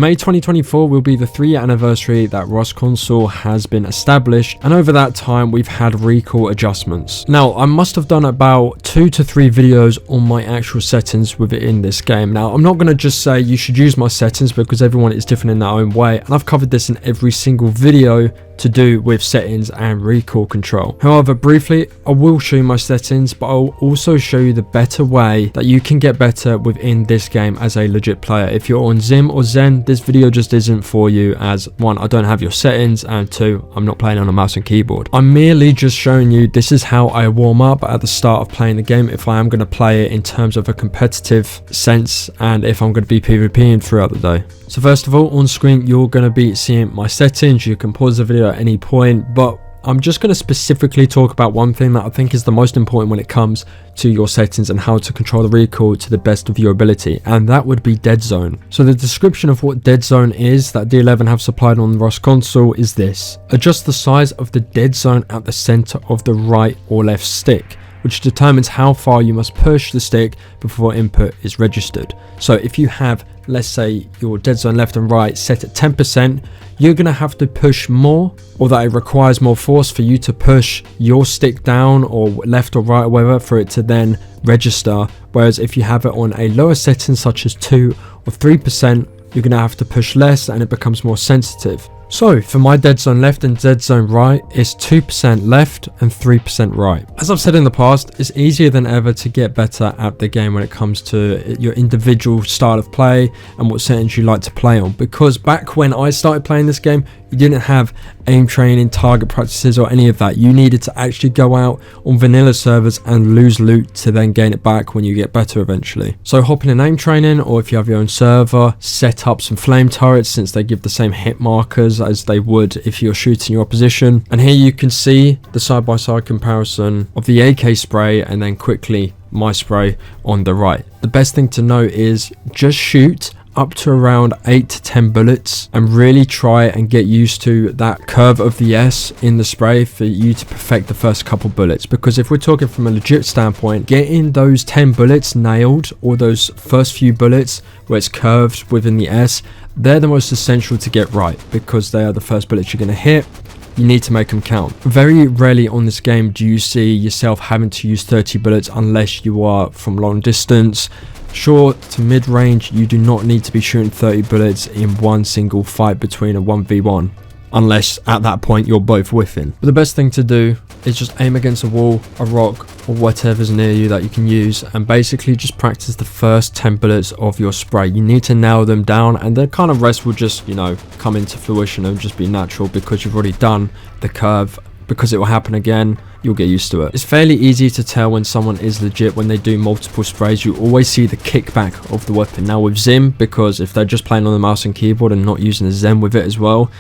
May 2024 will be the 3-year anniversary that Rust Console has been established, and over that time we've had recoil adjustments. Now, I must have done about 2 to 3 videos on my actual settings within this game. Now, I'm not going to just say you should use my settings because everyone is different in their own way, and I've covered this in every single video to do with settings and recoil control. However, briefly, I will show you my settings, but I'll also show you the better way that you can get better within this game as a legit player. If you're on Zim or Zen, this video just isn't for you, as 1, I don't have your settings, and 2, I'm not playing on a mouse and keyboard. I'm merely just showing you this is how I warm up at the start of playing the game if I am going to play it in terms of a competitive sense, and if I'm going to be PvPing throughout the day. So first of all, on screen you're going to be seeing my settings. You can pause the video at any point, but I'm just going to specifically talk about one thing that I think is the most important when it comes to your settings and how to control the recoil to the best of your ability, and that would be dead zone. So the description of what dead zone is that D11 have supplied on the Rust console is this: adjust the size of the dead zone at the center of the right or left stick, which determines how far you must push the stick before input is registered. So if you have, let's say, your dead zone left and right set at 10%, you're going to have to push more, or that it requires more force for you to push your stick down or left or right or whatever for it to then register. Whereas if you have it on a lower setting such as 2 or 3%, you're going to have to push less and it becomes more sensitive. So for my dead zone left and dead zone right, it's 2% left and 3% right. As I've said in the past, it's easier than ever to get better at the game when it comes to your individual style of play and what settings you like to play on, because back when I started playing this game, you didn't have aim training, target practices or any of that. You needed to actually go out on vanilla servers and lose loot to then gain it back when you get better eventually. So hop in an aim training, or if you have your own server, set up some flame turrets since they give the same hit markers as they would if you're shooting your opposition. And here you can see the side-by-side comparison of the AK spray and then quickly my spray on the right. The best thing to note is just shoot up to around 8 to 10 bullets and really try and get used to that curve of the S in the spray for you to perfect the first couple bullets. Because if we're talking from a legit standpoint, getting those 10 bullets nailed, or those first few bullets where it's curved within the S, they're the most essential to get right, because they are the first bullets you're going to hit. You need to make them count. Very rarely on this game do you see yourself having to use 30 bullets unless you are from long distance. Short to mid-range, you do not need to be shooting 30 bullets in one single fight between a 1v1, unless at that point you're both whiffing. But the best thing to do is just aim against a wall, a rock, or whatever's near you that you can use, and basically just practice the first 10 bullets of your spray. You need to nail them down, and the kind of rest will just, come into fruition and just be natural because you've already done the curve. Because it will happen again, you'll get used to it. It's fairly easy to tell when someone is legit when they do multiple sprays. You always see the kickback of the weapon. Now with Zim, because if they're just playing on the mouse and keyboard and not using a Zen with it as well,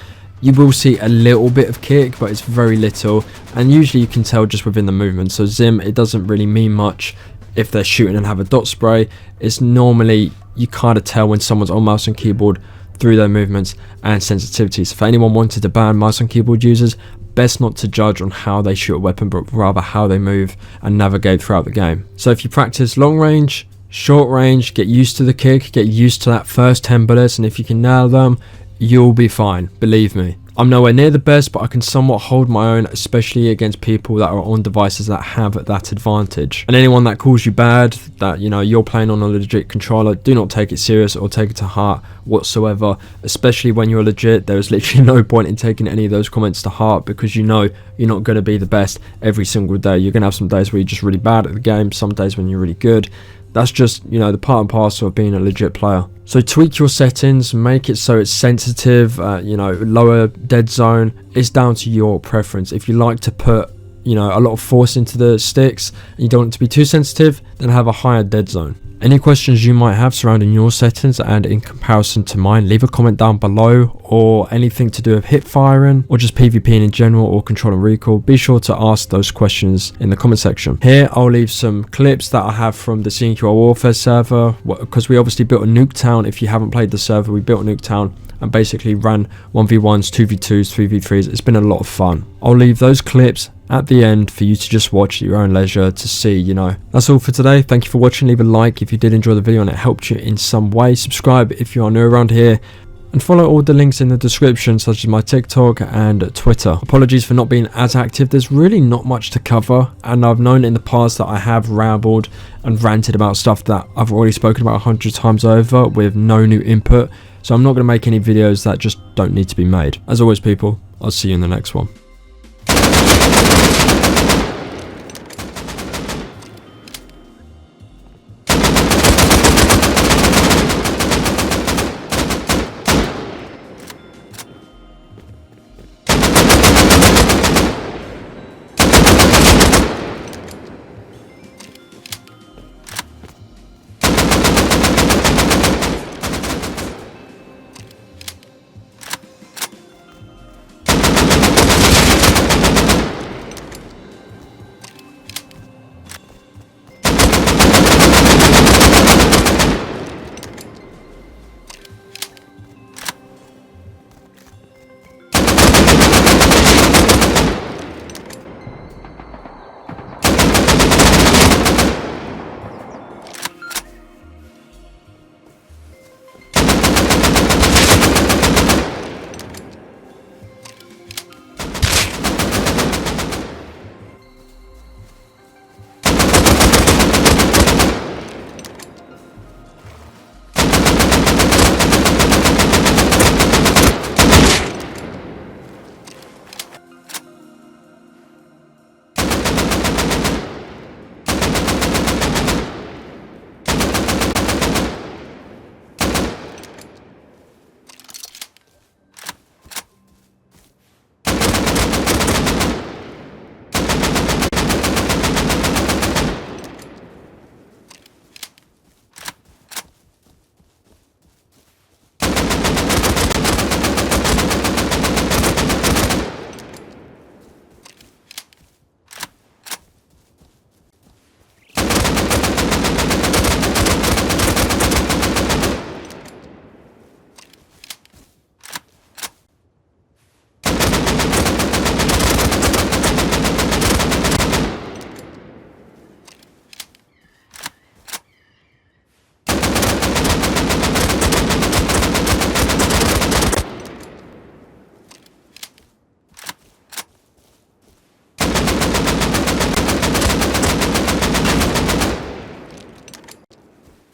you will see a little bit of kick, but it's very little, and usually you can tell just within the movement. So Zim, it doesn't really mean much if they're shooting and have a dot spray. It's normally, you kind of tell when someone's on mouse and keyboard through their movements and sensitivities. If anyone wanted to ban mouse and keyboard users, best not to judge on how they shoot a weapon, but rather how they move and navigate throughout the game. So if you practice long range, short range, get used to the kick, get used to that first 10 bullets, and if you can nail them, you'll be fine, believe me. I'm nowhere near the best, but I can somewhat hold my own, especially against people that are on devices that have that advantage. And anyone that calls you bad, that you're playing on a legit controller, do not take it serious or take it to heart whatsoever. Especially when you're legit, there is literally no point in taking any of those comments to heart, because you're not going to be the best every single day. You're going to have some days where you're just really bad at the game, some days when you're really good. That's just, the part and parcel of being a legit player. So tweak your settings, make it so it's sensitive, lower dead zone. It's down to your preference. If you like to put, a lot of force into the sticks and you don't want it to be too sensitive, then have a higher dead zone. Any questions you might have surrounding your settings and in comparison to mine, leave a comment down below, or anything to do with hip firing or just PvPing in general or controlling recoil, be sure to ask those questions in the comment section. Here I'll leave some clips that I have from the CNQR Warfare server, because we obviously built a Nuketown. If you haven't played the server, we built a Nuketown and basically ran 1v1s, 2v2s, 3v3s. It's been a lot of fun. I'll leave those clips at the end for you to just watch at your own leisure to see, That's all for today. Thank you for watching. Leave a like if you did enjoy the video and it helped you in some way. Subscribe if you are new around here. and follow all the links in the description, such as my TikTok and Twitter. Apologies for not being as active. There's really not much to cover, and I've known in the past that I have rambled and ranted about stuff that I've already spoken about 100 times over with no new input, so I'm not going to make any videos that just don't need to be made. As always, people, I'll see you in the next one.